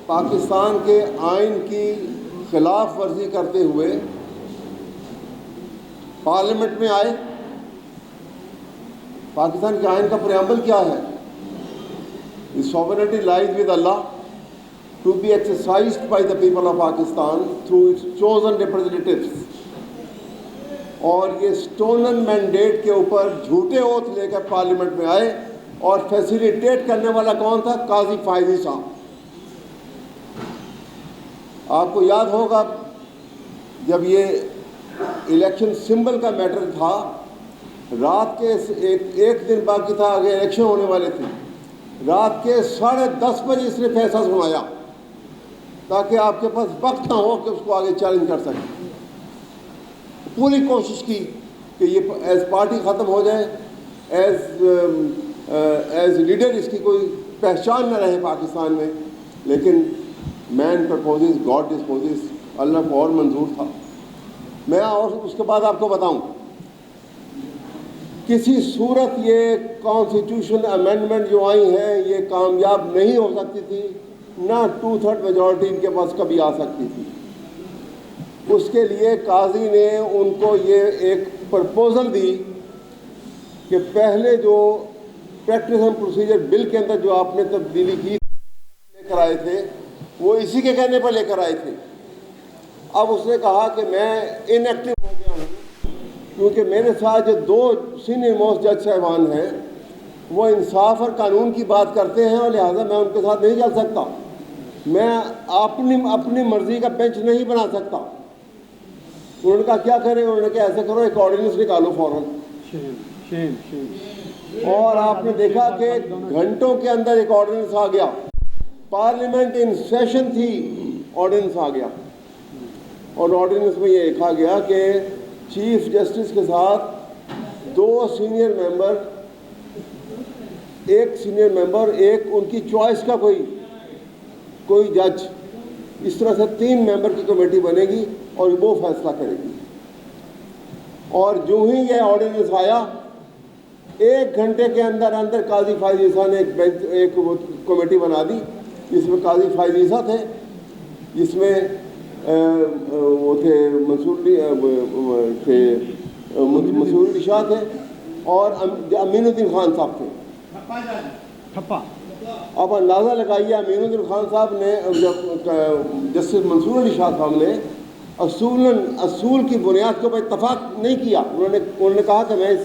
پاکستان کے آئین کی خلاف ورزی کرتے ہوئے پارلیمنٹ میں آئے. پاکستان کے آئین کا پریامبل کیا ہے؟ The sovereignty lies with Allah to be exercised by the people of Pakistan through its chosen representatives. اور یہ سٹونن مینڈیٹ کے اوپر جھوٹے اوتھ لے کر پارلیمنٹ میں آئے اور فیسیلیٹیٹ کرنے والا کون تھا؟ قاضی فائزی صاحب. آپ کو یاد ہوگا جب یہ الیکشن سمبل کا میٹر تھا، رات کے ایک دن باقی تھا آگے الیکشن ہونے والے تھے، رات کے 10:30 بجے اس نے فیصلہ سنایا تاکہ آپ کے پاس وقت نہ ہو کہ اس کو آگے چیلنج کر سکیں. پوری کوشش کی کہ یہ ایز پارٹی ختم ہو جائے، ایز لیڈر اس کی کوئی پہچان نہ رہے پاکستان میں. لیکن مین پرپوزز گاڈ ڈسپوزز، اللہ کو اور منظور تھا. میں اور اس کے بعد آپ کو بتاؤں، کسی صورت یہ کانسٹیٹیوشن امینڈمنٹ جو آئی ہیں یہ کامیاب نہیں ہو سکتی تھی، نہ 2/3 میجورٹی ان کے پاس کبھی آ سکتی تھی. اس کے لیے قاضی نے ان کو یہ ایک پرپوزل دی کہ پہلے جو پریکٹس اینڈ پروسیجر بل کے اندر جو آپ نے تبدیلی کی لے کر آئے تھے وہ اسی کے کہنے پر لے کر آئے تھے. اب اس نے کہا کہ میں ان ایکٹیو ہو گیا ہوں کیونکہ میرے ساتھ جو 2 سینئر موسٹ جج صاحبان ہیں وہ انصاف اور قانون کی بات کرتے ہیں اور لہٰذا میں ان کے ساتھ نہیں چل سکتا. میں اپنی مرضی کا بینچ نہیں بنا سکتا. انہوں نے کہا کیا کریں؟ انہوں نے کہا ایسا کرو ایک آرڈیننس نکالو فوراً. اور آپ نے دیکھا کہ گھنٹوں کے اندر ایک آرڈیننس آ گیا. پارلیمنٹ ان سیشن تھی، آرڈیننس آ گیا اور آرڈیننس میں یہ لکھا گیا کہ چیف جسٹس کے ساتھ 2 سینئر ممبر، ایک سینئر ممبر، ایک ان کی چوائس کا کوئی جج، اس طرح سے 3 ممبر کی کمیٹی بنے گی اور وہ فیصلہ کرے گی. اور جو ہی یہ آرڈیننس آیا 1 گھنٹے کے اندر قاضی فائزی صاحب نے ایک کمیٹی بنا دی جس میں قاضی فائزی صاحب تھے، جس میں وہ تھے منصور علی شاہ تھے اور امین الدین خان صاحب تھے. اب اندازہ لگائیے امین الدین خان صاحب نے جسٹس منصور علی شاہ صاحب نے اصول کی بنیاد کے اوپر اتفاق نہیں کیا. انہوں نے کہا کہ میں اس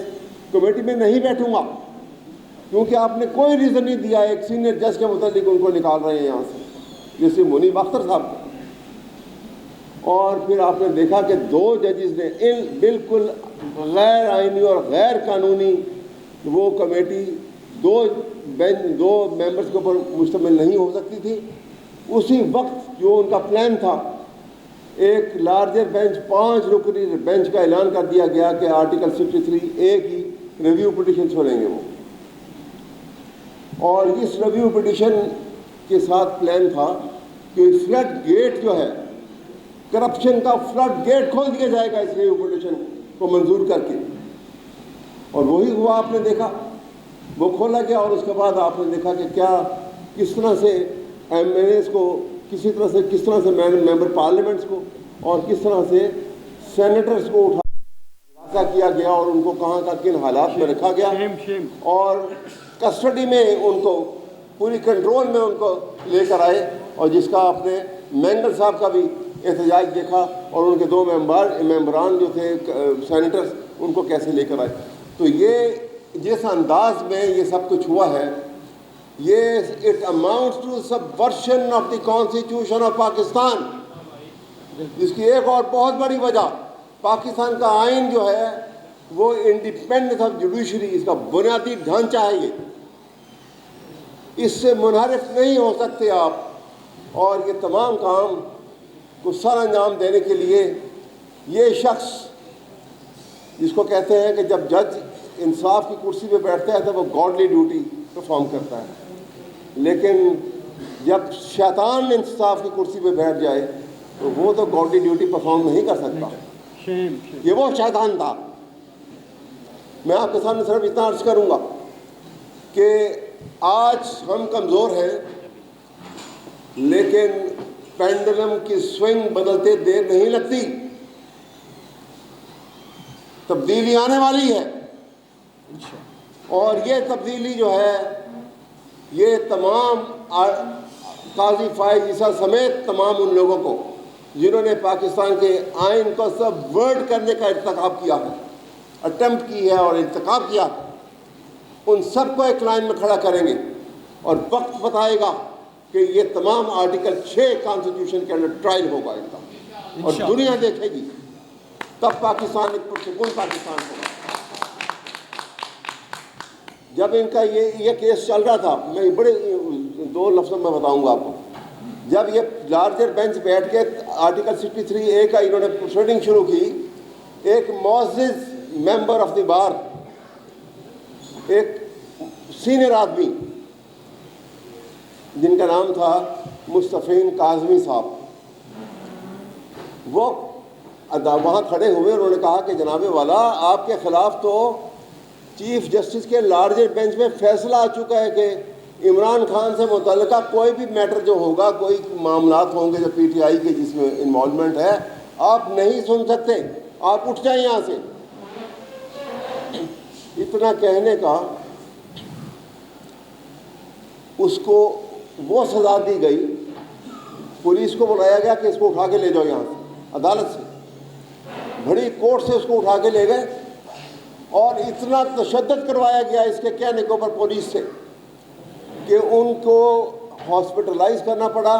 کمیٹی میں نہیں بیٹھوں گا کیونکہ آپ نے کوئی ریزن نہیں دیا. ایک سینئر جج کے متعلق ان کو نکال رہے ہیں یہاں سے جیسے منیب اختر صاحب کو. اور پھر آپ نے دیکھا کہ 2 ججز نے بالکل غیر آئینی اور غیر قانونی وہ کمیٹی 2 ممبرس کے اوپر مشتمل نہیں ہو سکتی تھی. اسی وقت جو ان کا پلان تھا ایک لارجر بینچ 5 رکنی بینچ کا اعلان کر دیا گیا کہ آرٹیکل 63A کی ریویو پٹیشن چھوڑیں گے وہ. اور اس ریویو پٹیشن کے ساتھ پلان تھا کہ فلڈ گیٹ جو ہے کرپشن کا فلڈ گیٹ کھول دیا جائے گا اس ریویو پٹیشن کو منظور کر کے. اور وہی ہوا، آپ نے دیکھا وہ کھولا گیا. اور اس کے بعد آپ نے دیکھا کہ کس طرح سے ایم این ایز کو کس طرح سے ممبر پارلیمنٹس کو اور کس طرح سے سینیٹرز کو اٹھا کیا گیا اور ان کو کہاں کا کن حالات میں رکھا گیا اور کسٹڈی میں ان کو پوری کنٹرول میں ان کو لے کر آئے. اور جس کا آپ نے مینگل صاحب کا بھی احتجاج دیکھا اور ان کے 2 ممبران جو تھے سینیٹرز ان کو کیسے لے کر آئے. تو یہ جس انداز میں یہ سب کچھ ہوا ہے یہ it amounts to subversion of the constitution of Pakistan. اس کی ایک اور بہت بڑی وجہ پاکستان کا آئین جو ہے وہ انڈیپینڈنس آف جوڈیشری، اس کا بنیادی ڈھانچہ ہے یہ، اس سے منحرف نہیں ہو سکتے آپ. اور یہ تمام کام کو سر انجام دینے کے لیے یہ شخص جس کو کہتے ہیں کہ جب جج انصاف کی کرسی پہ بیٹھتا ہے تو وہ گاڈلی ڈیوٹی پرفارم کرتا ہے، لیکن جب شیطان انصاف کی کرسی پہ بیٹھ جائے تو وہ تو گاڈلی ڈیوٹی پرفارم نہیں کر سکتا. یہ وہ شیطان تھا. میں آپ کے سامنے صرف اتنا عرض کروں گا کہ آج ہم کمزور ہیں لیکن پینڈولم کی سوئنگ بدلتے دیر نہیں لگتی، تبدیلی آنے والی ہے، اور یہ تبدیلی جو ہے یہ تمام قاضی فائز عیسیٰ سمیت تمام ان لوگوں کو جنہوں نے پاکستان کے آئین کو سب ورڈ کرنے کا ارتکاب کیا ہے، اٹمپٹ کی ہے اور ارتکاب کیا ہے، ان سب کو ایک لائن میں کھڑا کریں گے، اور وقت بتائے گا کہ یہ تمام آرٹیکل 6 کانسٹیٹیوشن کے اندر ٹرائل ہوگا ان کا، اور دنیا دیکھے گی، تب پاکستان ایک پرسکون پاکستان ہوگا۔ جب ان کا یہ کیس چل رہا تھا، میں بڑے 2 لفظوں میں بتاؤں گا آپ کو، جب یہ لارجر بینچ بیٹھ کے آرٹیکل 63A کا انہوں نے پروسیڈنگ شروع کی، ایک معزز ممبر آف دی بار، ایک سینئر آدمی جن کا نام تھا مصطفین کاظمی صاحب، وہ وہاں کھڑے ہوئے، انہوں نے کہا کہ جناب والا آپ کے خلاف تو چیف جسٹس کے لارجر بینچ میں فیصلہ آ چکا ہے کہ عمران خان سے متعلقہ کوئی بھی میٹر جو ہوگا، کوئی معاملات ہوں گے جو پی ٹی آئی کے جس میں انوالومنٹ ہے، آپ نہیں سن سکتے، آپ اٹھ جائیں یہاں سے۔ اتنا کہنے کا اس کو وہ سزا دی گئی، پولیس کو بلایا گیا کہ اس کو اٹھا کے لے جاؤ یہاں سے، عدالت سے بڑی کورٹ سے اس کو اٹھا کے لے گئے، اور اتنا تشدد کروایا گیا اس کے کہنے کے اوپر پولیس سے کہ ان کو ہاسپٹلائز کرنا پڑا،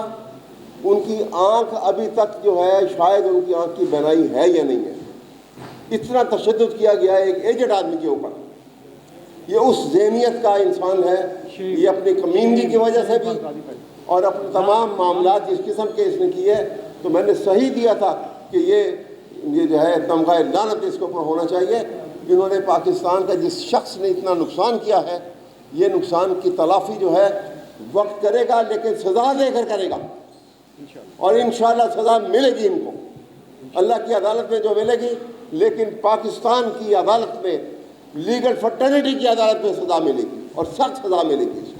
ان کی آنکھ ابھی تک جو ہے شاید ان کی آنکھ کی بینائی ہے یا نہیں ہے، اتنا تشدد کیا گیا ایک ایجڈ آدمی کے اوپر۔ یہ اس ذہنیت کا انسان ہے، یہ اپنی کمینگی کی وجہ سے بھی اور اپنے تمام معاملات جس قسم کے اس نے کیے، تو میں نے صحیح دیا تھا کہ یہ جو ہے تمغہ لعنت اس کے اوپر ہونا چاہیے۔ انہوں نے پاکستان کا جس شخص نے اتنا نقصان کیا ہے، یہ نقصان کی تلافی جو ہے وقت کرے گا، لیکن سزا دے کر کرے گا، اور انشاءاللہ سزا ملے گی ان کو، اللہ کی عدالت میں جو ملے گی، لیکن پاکستان کی عدالت میں، لیگل فرٹرنیٹی کی عدالت میں سزا ملے گی، اور سخت سزا ملے گی۔